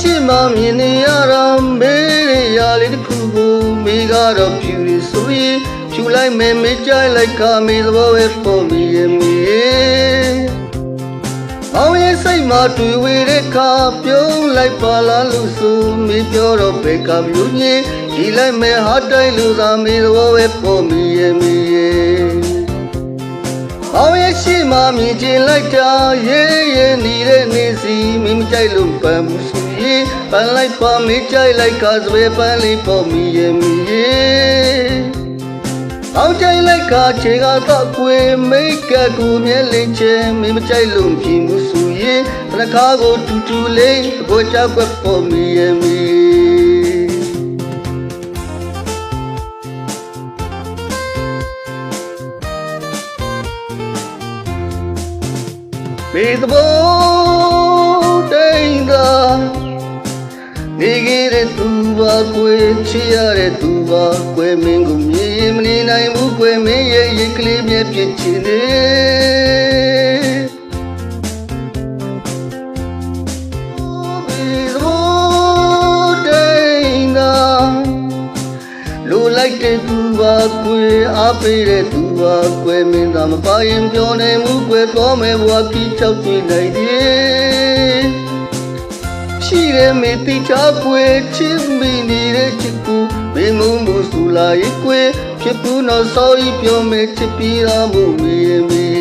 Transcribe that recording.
ရှိမှမြင်နေရတာမေးရလေးတစ်ခုကိုမိကတော့ဖြူရဆိုရင်ဖြူလိုက်မယ်မေးကြိုက်လိုက်ကမေးသဘောပဲပုံမိရဲ့မေးအောင်ရဲ့စိတ်မှာတွေ့ဝေတဲ့ခါပြုံးလိုက်ပါလားလို့ဆိုမေးပြောတော့ဘယ်ကမျိုးညင်ဒီလိုက်မယ်ဟာတိုက်လို့သာမေးသဘောပဲပုံမိရဲ့မေးအောင်ရဲ့ရှိမှမြင်ချင်လိုက်တာရေးရေးနေတဲ့နေစီမင်းမကြိုက်လို့ပန်းမှုဆိုရင်ပန်းလိုက်ပါမေးကြိုက်လိုက်ကစပယ်ပန်းလေးပေါ်မိရဲ့မီအောင်ကြိုက်လိုက်ခါခြေကတော့ကွယ်မိတ်ကကူမြဲလင်းချင်မင်းမကြိုက်လို့ပြင်မှုဆိုရင်တနခါကိုတူတူလေးအပေါ်ချကွက်ပေါ်မိရဲ့မီမေသဘောတိန်သာနေခဲ့တဲ့သူပါကွယ်ချစ်ရတဲ့သူပါကွယ်မင်းကိုမြင်မနေနိုင်ဘူးကွယ်မင်းရဲ့ရိတ်ကလေးမြဲပြစ်ချင်တယ်မေသဘောတိန်သာလိုလိုက်တဲ့သူပါကွယ်အားပေးတဲ့သူပါကွယ်မင်းသာမပါရင်ပြောနိုင်ဘူးကွယ်တော်မယ်ဘဝကြီးချောက်တွေ့နိုင်တယ်ရှိတယ်မေတိချကွယ်ချစ်မိနေတဲ့ချစ်ကူမင်းမုံမူဆူလာရဲ့ကွယ်ဖြစ်ဘူးတော့စောကြီးပြောမယ်ချစ်ပြီးသားမှုမေ